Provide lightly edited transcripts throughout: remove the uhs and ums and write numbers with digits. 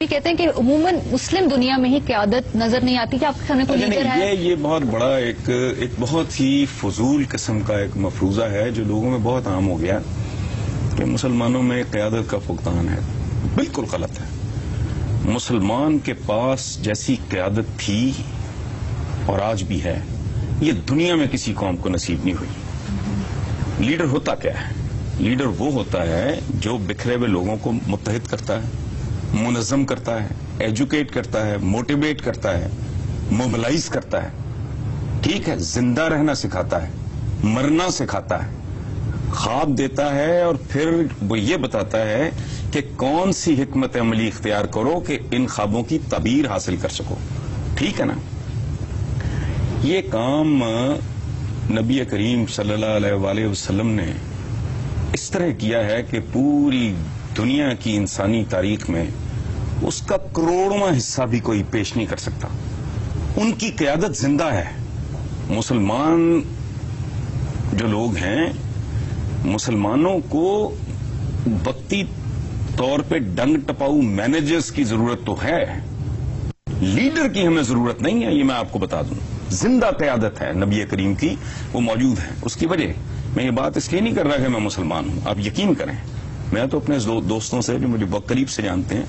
کہتے ہیں کہ عموماً مسلم دنیا میں ہی قیادت نظر نہیں آتی کہ آپ کے سامنے کوئی لیڈر ہے. یہ بہت بڑا ایک بہت ہی فضول قسم کا ایک مفروضہ ہے جو لوگوں میں بہت عام ہو گیا کہ مسلمانوں میں قیادت کا فقدان ہے. بالکل غلط ہے. مسلمان کے پاس جیسی قیادت تھی اور آج بھی ہے یہ دنیا میں کسی قوم کو نصیب نہیں ہوئی. لیڈر ہوتا کیا ہے؟ لیڈر وہ ہوتا ہے جو بکھرے ہوئے لوگوں کو متحد کرتا ہے، منظم کرتا ہے، ایجوکیٹ کرتا ہے، موٹیویٹ کرتا ہے، موبلائز کرتا ہے. ٹھیک ہے، زندہ رہنا سکھاتا ہے، مرنا سکھاتا ہے، خواب دیتا ہے اور پھر وہ یہ بتاتا ہے کہ کون سی حکمت عملی اختیار کرو کہ ان خوابوں کی تعبیر حاصل کر سکو. ٹھیک ہے نا؟ یہ کام نبی کریم صلی اللہ علیہ وآلہ وسلم نے اس طرح کیا ہے کہ پوری دنیا کی انسانی تاریخ میں اس کا کروڑواں حصہ بھی کوئی پیش نہیں کر سکتا. ان کی قیادت زندہ ہے. مسلمان جو لوگ ہیں، مسلمانوں کو وقتی طور پہ ڈنگ ٹپاؤ مینیجرز کی ضرورت تو ہے، لیڈر کی ہمیں ضرورت نہیں ہے. یہ میں آپ کو بتا دوں، زندہ قیادت ہے نبی کریم کی، وہ موجود ہے. اس کی وجہ میں یہ بات اس لیے نہیں کر رہا کہ میں مسلمان ہوں. آپ یقین کریں، میں تو اپنے دوستوں سے جو مجھے بہت قریب سے جانتے ہیں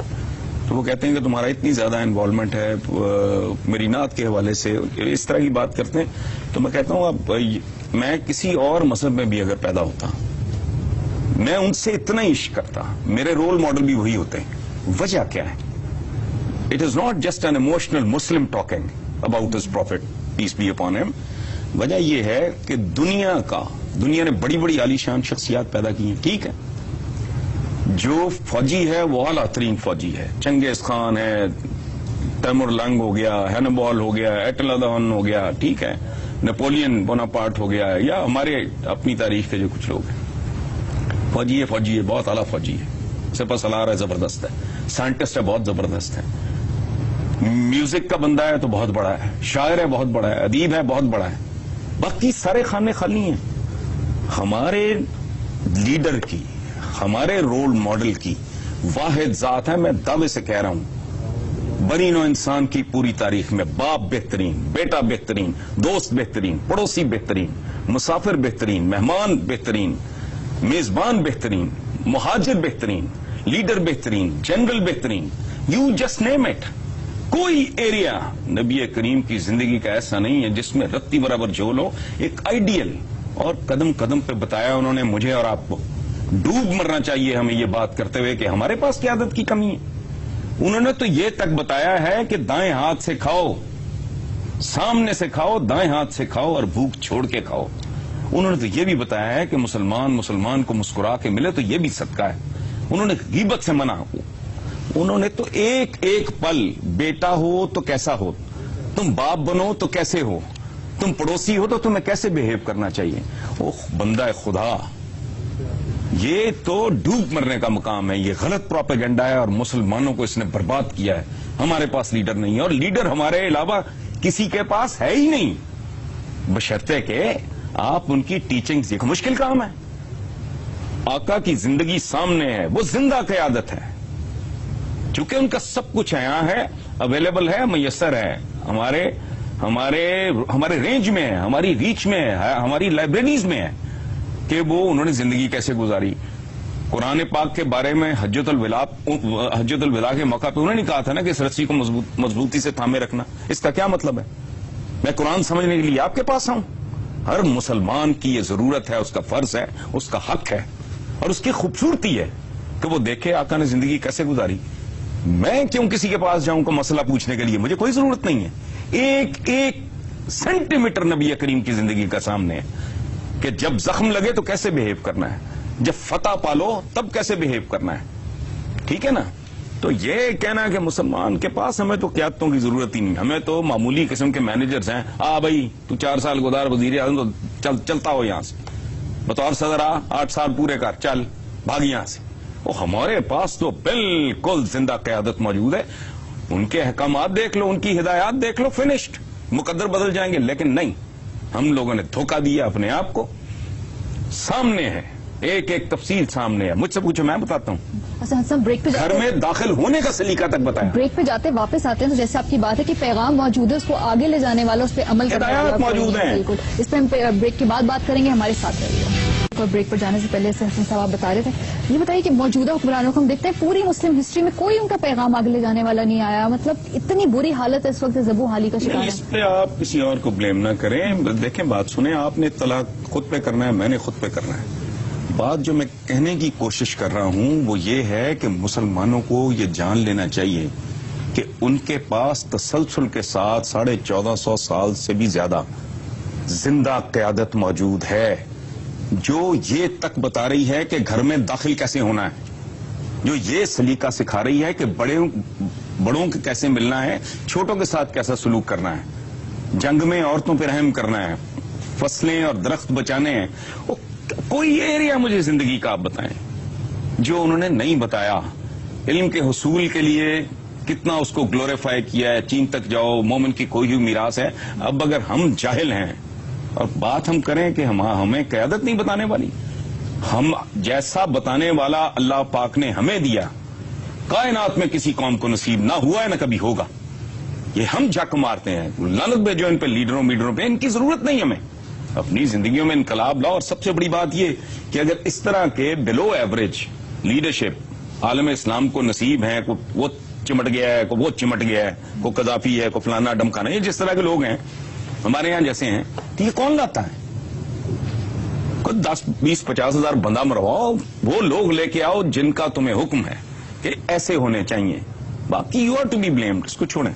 تو وہ کہتے ہیں کہ تمہارا اتنی زیادہ انوالومنٹ ہے میری نعت کے حوالے سے، اس طرح کی بات کرتے ہیں. تو میں کہتا ہوں اب میں کسی اور مذہب میں بھی اگر پیدا ہوتا میں ان سے اتنا ہی عشق کرتا. میرے رول ماڈل بھی وہی ہوتے ہیں. وجہ کیا ہے؟ It is not just an emotional Muslim talking about his prophet peace be upon him. وجہ یہ ہے کہ دنیا نے بڑی بڑی عالیشان شخصیات پیدا کی ہیں. ٹھیک ہے، جو فوجی ہے وہ اعلیٰ ترین فوجی ہے. چنگیز خان ہے، تیمور لنگ ہو گیا، ہینیبال ہو گیا، ایٹلا دہن ہو گیا، ٹھیک ہے، نیپولین بوناپارٹ ہو گیا، یا ہمارے اپنی تاریخ کے جو کچھ لوگ ہیں. فوجی ہے، بہت اعلیٰ فوجی ہے، سپہ سالار ہے، زبردست ہے، سائنٹسٹ ہے، بہت زبردست ہے، میوزک کا بندہ ہے تو بہت بڑا ہے، شاعر ہے بہت بڑا ہے، ادیب ہے بہت بڑا ہے. باقی سارے خانے خالی ہیں. ہمارے لیڈر کی، ہمارے رول ماڈل کی واحد ذات ہے. میں دعوے سے کہہ رہا ہوں، بنی نوع انسان کی پوری تاریخ میں باپ بہترین، بیٹا بہترین، دوست بہترین، پڑوسی بہترین، مسافر بہترین، مہمان بہترین، میزبان بہترین، مہاجر بہترین، لیڈر بہترین، جنرل بہترین، یو جسٹ نیم اٹ. کوئی ایریا نبی کریم کی زندگی کا ایسا نہیں ہے جس میں رتی برابر جھول ہو. ایک آئیڈیل، اور قدم قدم پہ بتایا انہوں نے مجھے اور آپ کو. ڈوب مرنا چاہیے ہمیں یہ بات کرتے ہوئے کہ ہمارے پاس قیادت کی کمی ہے. انہوں نے تو یہ تک بتایا ہے کہ دائیں ہاتھ سے کھاؤ، سامنے سے کھاؤ، دائیں ہاتھ سے کھاؤ اور بھوک چھوڑ کے کھاؤ. انہوں نے تو یہ بھی بتایا ہے کہ مسلمان کو مسکرا کے ملے تو یہ بھی صدقہ ہے. انہوں نے غیبت سے منع. انہوں نے تو ایک ایک پل، بیٹا ہو تو کیسا ہو، تم باپ بنو تو کیسے ہو، تم پڑوسی ہو تو تمہیں کیسے بہیو کرنا چاہیے. وہ بندہ خدا، یہ تو ڈوب مرنے کا مقام ہے. یہ غلط پروپیگنڈا ہے اور مسلمانوں کو اس نے برباد کیا ہے. ہمارے پاس لیڈر نہیں ہے، اور لیڈر ہمارے علاوہ کسی کے پاس ہے ہی نہیں، بشرطے کہ آپ ان کی ٹیچنگ سیکھو. مشکل کام ہے. آقا کی زندگی سامنے ہے، وہ زندہ قیادت ہے. چونکہ ان کا سب کچھ یہاں ہے، اویلیبل ہے، میسر ہے، ہمارے رینج میں ہے، ہماری ریچ میں ہے، ہماری لائبریریز میں ہے کہ وہ انہوں نے زندگی کیسے گزاری. قرآن پاک کے بارے میں حجۃ الوداع کے موقع پہ انہوں نے کہا تھا نا کہ اس رسی کو مضبوطی سے تھامے رکھنا. اس کا کیا مطلب ہے؟ میں قرآن سمجھنے کے لیے آپ کے پاس آؤں؟ ہر مسلمان کی یہ ضرورت ہے، اس کا فرض ہے، اس کا حق ہے، اور اس کی خوبصورتی ہے کہ وہ دیکھے آقا نے زندگی کیسے گزاری. میں کیوں کسی کے پاس جاؤں کو مسئلہ پوچھنے کے لیے؟ مجھے کوئی ضرورت نہیں ہے. ایک ایک سینٹی میٹر نبی کریم کی زندگی کا سامنے ہے کہ جب زخم لگے تو کیسے بہیو کرنا ہے، جب فتح پالو تب کیسے بہیو کرنا ہے. ٹھیک ہے نا؟ تو یہ کہنا کہ مسلمان کے پاس ہمیں تو قیادتوں کی ضرورت ہی نہیں، ہمیں تو معمولی قسم کے مینیجرز ہیں. بھائی تو 4 سال گزار وزیر اعظم تو چلتا ہو یہاں سے، بطور صدر 8 سال پورے کر، چل بھاگ یہاں سے. ہمارے پاس تو بالکل زندہ قیادت موجود ہے. ان کے احکامات دیکھ لو، ان کی ہدایات دیکھ لو، فنشڈ. مقدر بدل جائیں گے، لیکن نہیں، ہم لوگوں نے دھوکہ دیا اپنے آپ کو. سامنے ہے ایک ایک تفصیل سامنے ہے. مجھ سے پوچھو میں بتاتا ہوں. حسن بریک پہ گھر میں داخل ہونے کا سلیقہ تک بتایا. بریک پہ جاتے واپس آتے ہیں تو جیسے آپ کی بات ہے کہ پیغام موجود ہے، اس کو آگے لے جانے والا، اس پہ عمل کرنے والا ہدایات موجود ہیں. بالکل. اس پہ ہم بریک کے بعد بات کریں گے. ہمارے ساتھ رہیے. بریک پر جانے سے پہلے حسن صاحب آپ بتا رہے تھے، یہ بتائیے کہ موجودہ حکمرانوں کو ہم دیکھتے ہیں پوری مسلم ہسٹری میں کوئی ان کا پیغام آگے لے جانے والا نہیں آیا. مطلب اتنی بری حالت ہے اس وقت، زبو حالی کا شکار اس ہے. پہ آپ کسی اور کو بلیم نہ کریں. دیکھیں بات سنیں، آپ نے اطلاع خود پہ کرنا ہے، میں نے خود پہ کرنا ہے. بات جو میں کہنے کی کوشش کر رہا ہوں وہ یہ ہے کہ مسلمانوں کو یہ جان لینا چاہیے کہ ان کے پاس تسلسل کے ساتھ 1450 سال سے بھی زیادہ زندہ قیادت موجود ہے جو یہ تک بتا رہی ہے کہ گھر میں داخل کیسے ہونا ہے، جو یہ سلیقہ سکھا رہی ہے کہ بڑوں کے کیسے ملنا ہے، چھوٹوں کے ساتھ کیسا سلوک کرنا ہے، جنگ میں عورتوں پہ رحم کرنا ہے، فصلیں اور درخت بچانے ہیں. کوئی ایریا مجھے زندگی کا آپ بتائیں جو انہوں نے نہیں بتایا. علم کے حصول کے لیے کتنا اس کو گلوریفائی کیا ہے. چین تک جاؤ، مومن کی کوئی بھی میراث ہے. اب اگر ہم جاہل ہیں اور بات ہم کریں کہ ہمیں قیادت نہیں بتانے والی، ہم جیسا بتانے والا اللہ پاک نے ہمیں دیا کائنات میں کسی قوم کو نصیب نہ ہوا ہے نہ کبھی ہوگا. یہ ہم جھک مارتے ہیں. لعنت بھیجو ان پہ، لیڈروں پہ. ان کی ضرورت نہیں ہمیں. اپنی زندگیوں میں انقلاب لاؤ. اور سب سے بڑی بات یہ کہ اگر اس طرح کے بلو ایوریج لیڈرشپ عالم اسلام کو نصیب ہیں، وہ چمٹ گیا ہے، وہ چمٹ گیا ہے، کو قذافی ہے، کو فلانا ڈمکانا، یہ جس طرح کے لوگ ہیں ہمارے یہاں جیسے ہیں، تو یہ کون لاتا ہے؟ کوئی 10 20 50 ہزار بندہ مرواؤ، وہ لوگ لے کے آؤ جن کا تمہیں حکم ہے کہ ایسے ہونے چاہیے. باقی you are to be blamed. اس کو چھوڑیں.